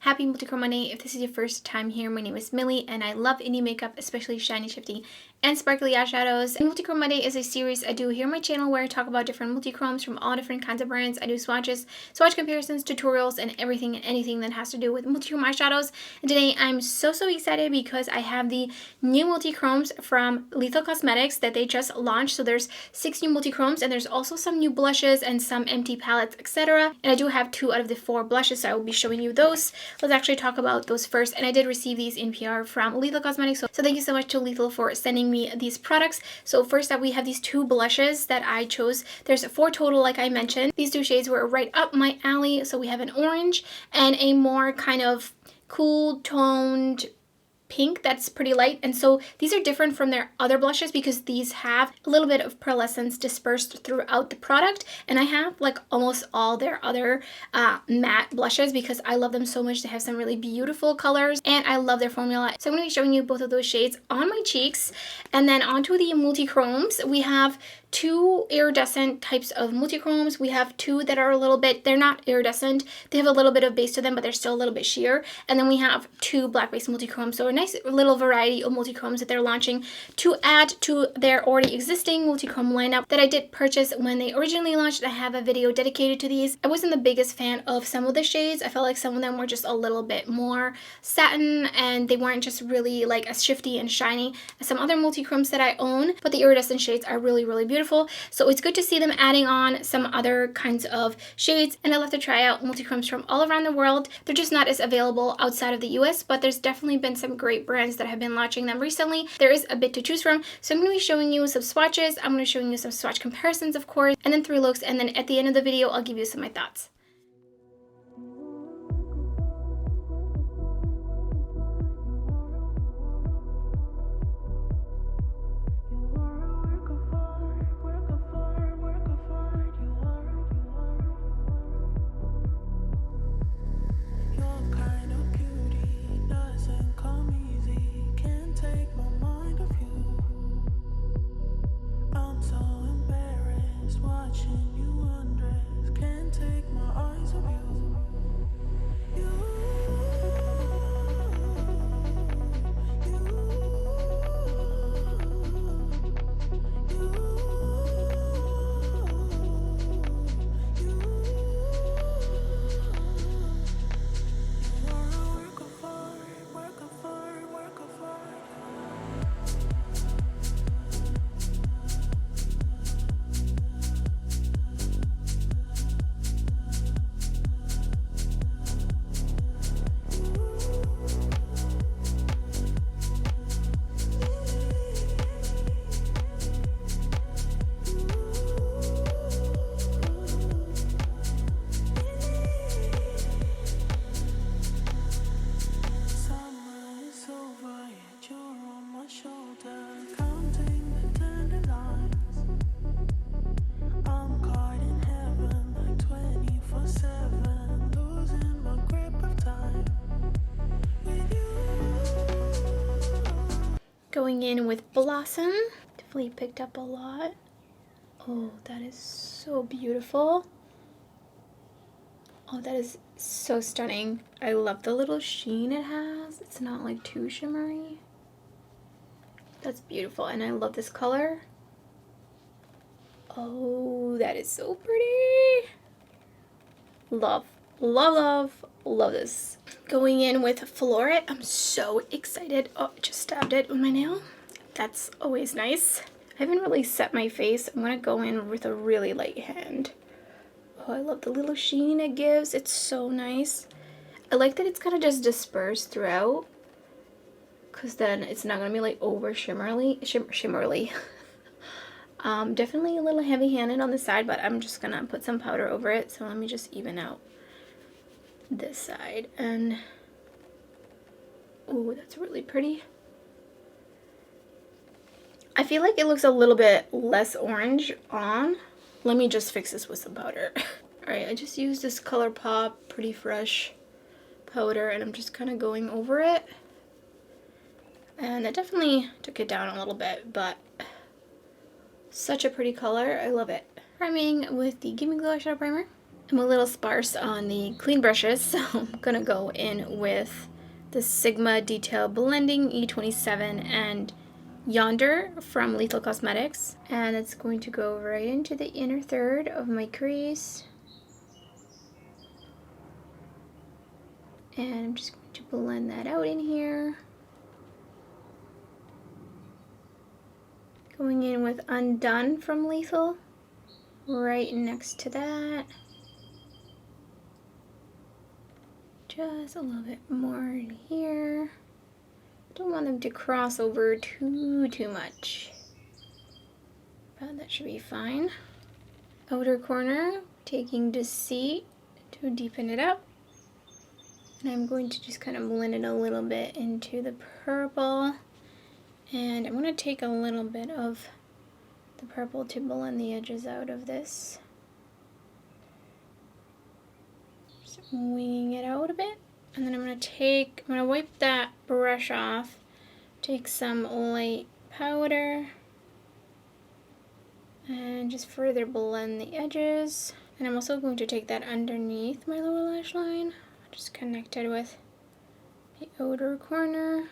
Happy Multichrome Monday. If this is your first time here, my name is Millie and I love indie makeup, especially shiny, shifty, and sparkly eyeshadows. And Multichrome Monday is a series I do here on my channel where I talk about different multichromes from all different kinds of brands. I do swatches, swatch comparisons, tutorials, and everything and anything that has to do with multichrome eyeshadows. And today I'm so excited because I have the new multichromes from Lethal Cosmetics that they just launched. So there's 6 new multichromes and there's also some new blushes and some empty palettes, etc. And I do have 2 out of the 4 blushes, so I will be showing you those. Let's actually talk about those first. And I did receive these in PR from Lethal Cosmetics, so thank you so much to Lethal for sending me these products. So first up, we have these 2 blushes that I chose. There's 4 total, like I mentioned. These 2 shades were right up my alley. So we have an orange and a more kind of cool toned pink that's pretty light. And so these are different from their other blushes because these have a little bit of pearlescence dispersed throughout the product, and I have like almost all their other matte blushes because I love them so much. They have some really beautiful colors and I love their formula. So I'm going to be showing you both of those shades on my cheeks. And then onto the multichromes, we have 2 iridescent types of multichromes. We have 2 that are a little bit, they're not iridescent, they have a little bit of base to them, but they're still a little bit sheer. And then we have 2 black based multichromes. So a nice little variety of multichromes that they're launching to add to their already existing multichrome lineup that I did purchase when they originally launched. I have a video dedicated to these. I wasn't the biggest fan of some of the shades. I felt like some of them were just a little bit more satin and they weren't just really like as shifty and shiny as some other multichromes that I own, but the iridescent shades are really beautiful. So it's good to see them adding on some other kinds of shades, and I love to try out multichromes from all around the world. They're just not as available outside of the US, but there's definitely been some great brands that have been launching them recently. There is a bit to choose from, so I'm going to be showing you some swatches. I'm going to be showing you some swatch comparisons, of course, and then 3 looks, and then at the end of the video I'll give you some of my thoughts. Going in with Blossom, definitely picked up a lot. Oh, that is so beautiful. Oh, that is so stunning. I love the little sheen it has. It's not like too shimmery. That's beautiful, and I love this color. Oh, that is so pretty. Love this. Going in with Floret. I'm so excited. Oh, I just stabbed it with my nail. That's always nice. I haven't really set my face. I'm gonna go in with a really light hand. Oh, I love the little sheen it gives. It's so nice. I like that it's kind of just dispersed throughout, because then it's not gonna be like over shimmerly. Definitely a little heavy-handed on the side, but I'm just gonna put some powder over it. So let me just even out this side. And oh, that's really pretty. I feel like it looks a little bit less orange on. Let me just fix this with some powder. Alright, I just used this ColourPop Pretty Fresh powder and I'm just kind of going over it. And I definitely took it down a little bit, but such a pretty color. I love it. Priming with the Gimme Glow Eyeshadow Primer. I'm a little sparse on the clean brushes, so I'm gonna go in with the Sigma Detail Blending E27 and Yonder from Lethal Cosmetics. And it's going to go right into the inner third of my crease. And I'm just going to blend that out in here. Going in with Undone from Lethal, right next to that. Just a little bit more in here. Don't want them to cross over too much, but that should be fine. Outer corner, taking Deceit to deepen it up. And I'm going to just kind of blend it a little bit into the purple. And I'm going to take a little bit of the purple to blend the edges out of this. Just winging it out a bit. And then I'm going to wipe that brush off, take some light powder, and just further blend the edges. And I'm also going to take that underneath my lower lash line, just connect it with the outer corner.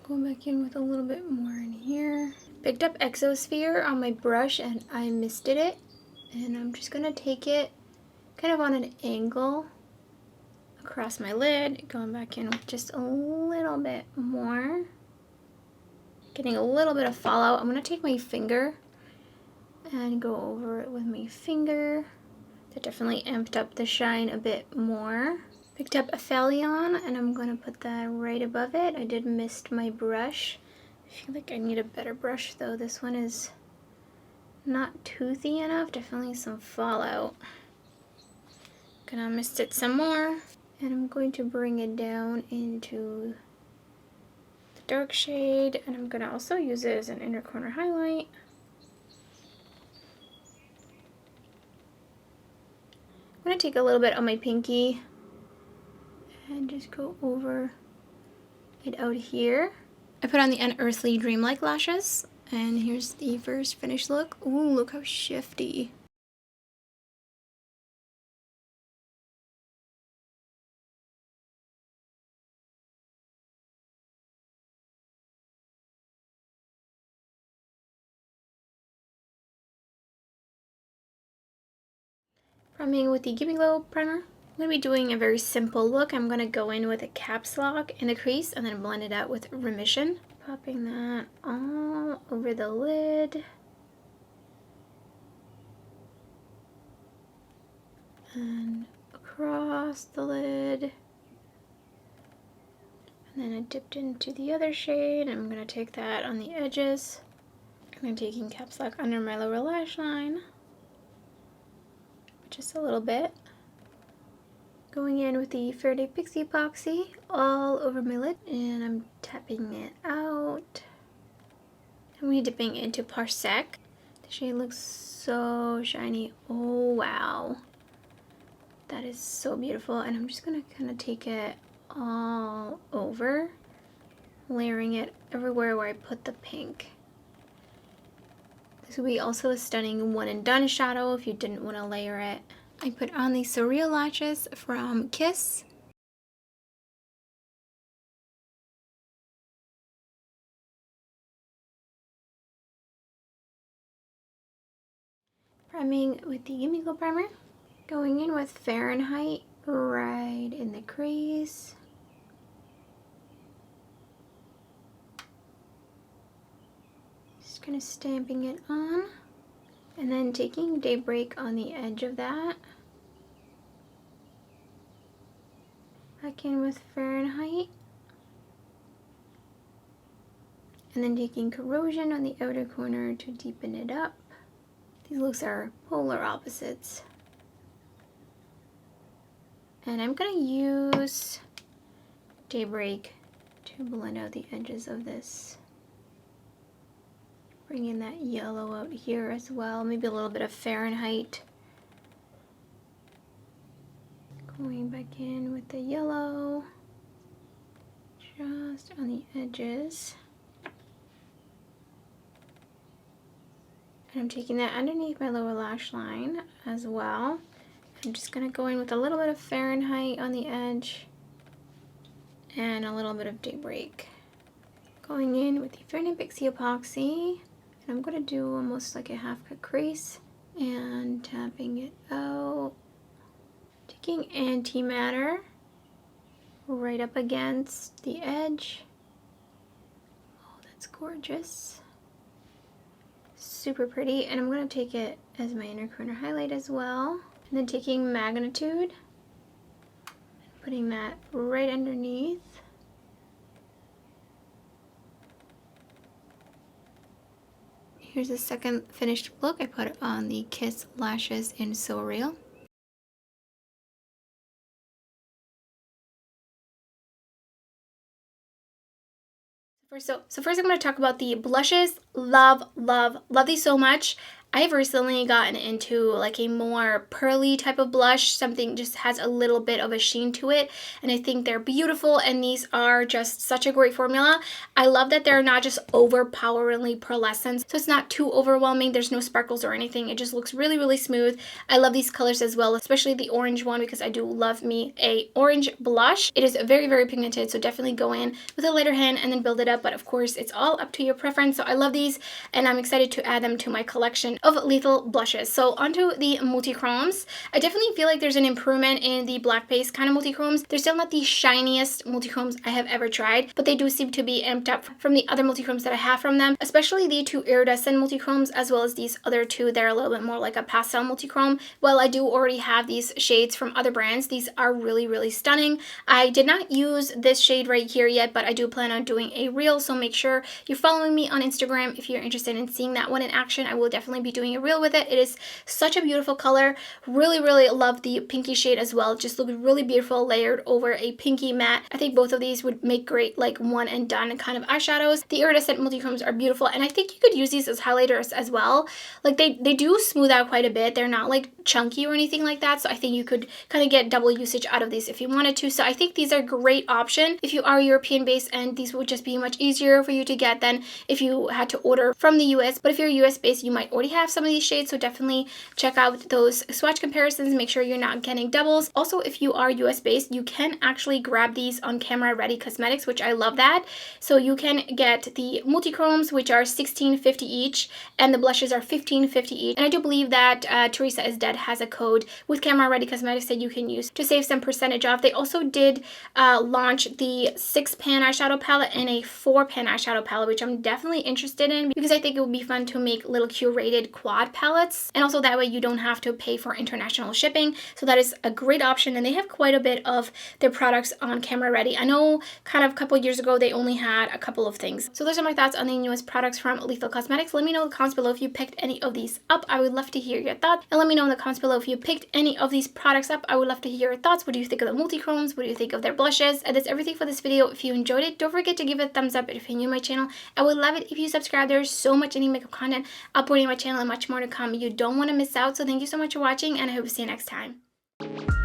Going back in with a little bit more in here. Picked up Exosphere on my brush and I misted it. And I'm just going to take it kind of on an angle across my lid, going back in with just a little bit more. Getting a little bit of fallout. I'm going to take my finger and go over it with my finger. That definitely amped up the shine a bit more. Picked up a Phthalion and I'm going to put that right above it. I did mist my brush. I feel like I need a better brush though. This one is not toothy enough. Definitely some fallout. Gonna mist it some more. And I'm going to bring it down into the dark shade. And I'm going to also use it as an inner corner highlight. I'm going to take a little bit on my pinky and just go over it out here. I put on the Unearthly Dreamlike lashes. And here's the first finished look. Ooh, look how shifty. Priming with the Gimme Glow primer. I'm going to be doing a very simple look. I'm going to go in with a caps lock in the crease and then blend it out with Remission. Popping that all over the lid. And across the lid. And then I dipped into the other shade. I'm going to take that on the edges. And I'm taking caps lock under my lower lash line. Just a little bit. Going in with the Faraday Pixie Epoxy all over my lid, and I'm tapping it out. I'm going to be dipping into Parsec. The shade looks so shiny. Oh wow. That is so beautiful. And I'm just going to kind of take it all over, layering it everywhere where I put the pink. This will be also a stunning one and done shadow if you didn't want to layer it. I put on the Surreal lashes from Kiss. Priming with the Gimme Glow primer. Going in with Fahrenheit right in the crease. Just kind of stamping it on. And then taking Daybreak on the edge of that. Back in with Fahrenheit. And then taking Corrosion on the outer corner to deepen it up. These looks are polar opposites. And I'm going to use Daybreak to blend out the edges of this. Bring in that yellow out here as well. Maybe a little bit of Fahrenheit. Going back in with the yellow. Just on the edges. And I'm taking that underneath my lower lash line as well. I'm just going to go in with a little bit of Fahrenheit on the edge and a little bit of Daybreak. Going in with the Fair and Pixie Epoxy. And I'm going to do almost like a half cut crease and tapping it out. Taking Antimatter right up against the edge. Oh, that's gorgeous. Super pretty. And I'm going to take it as my inner corner highlight as well. And then taking Magnitude, putting that right underneath. Here's the second finished look. I put it on the Kiss Lashes in So Real. So first I'm going to talk about the blushes. Love these so much. I've recently gotten into like a more pearly type of blush. Something just has a little bit of a sheen to it. And I think they're beautiful. And these are just such a great formula. I love that they're not just overpoweringly pearlescent. So it's not too overwhelming. There's no sparkles or anything. It just looks really, really smooth. I love these colors as well, especially the orange one because I do love me a orange blush. It is very, very pigmented. So definitely go in with a lighter hand and then build it up. But of course, it's all up to your preference. So I love these and I'm excited to add them to my collection of lethal blushes. So onto the Multichromes. I definitely feel like there's an improvement in the black base kind of Multichromes. They're still not the shiniest Multichromes I have ever tried, but they do seem to be amped up from the other Multichromes that I have from them, especially the two iridescent Multichromes as well as these other two that are a little bit more like a pastel Multichrome. While I do already have these shades from other brands, these are really, really stunning. I did not use this shade right here yet, but I do plan on doing a reel, so make sure you're following me on Instagram if you're interested in seeing that one in action. I will definitely be doing a reel with it. It is such a beautiful color. Really, really love the pinky shade as well. It just looks really beautiful layered over a pinky matte. I think both of these would make great like one and done kind of eyeshadows. The iridescent Multichromes are beautiful and I think you could use these as highlighters as well. Like they do smooth out quite a bit. They're not like chunky or anything like that, so I think you could kind of get double usage out of these if you wanted to. So I think these are a great option if you are European based, and these would just be much easier for you to get than if you had to order from the US. But if you're US based, you might already have some of these shades, so definitely check out those swatch comparisons. Make sure you're not getting doubles. Also, if you are US based, you can actually grab these on Camera Ready Cosmetics, which I love that. So you can get the Multichromes, which are $16.50 each, and the blushes are $15.50 each. And I do believe that Teresa is Dead has a code with Camera Ready Cosmetics that you can use to save some percentage off. They also did launch the 6-pan eyeshadow palette and a 4-pan eyeshadow palette, which I'm definitely interested in because I think it would be fun to make little curated quad palettes, and also that way you don't have to pay for international shipping. So that is a great option, and they have quite a bit of their products on Camera Ready. I know kind of a couple years ago they only had a couple of things. So those are my thoughts on the newest products from Lethal Cosmetics. Let me know in the comments below if you picked any of these up. I would love to hear your thoughts, and let me know in the comments below if you picked any of these products up. I would love to hear your thoughts. What do you think of the Multichromes? What do you think of their blushes? And that's everything for this video. If you enjoyed it, don't forget to give it a thumbs up. If you're new to my channel, I would love it if you subscribe. There's so much indie makeup content uploading on my channel and much more to come. You don't want to miss out. So thank you so much for watching, and I hope to see you next time.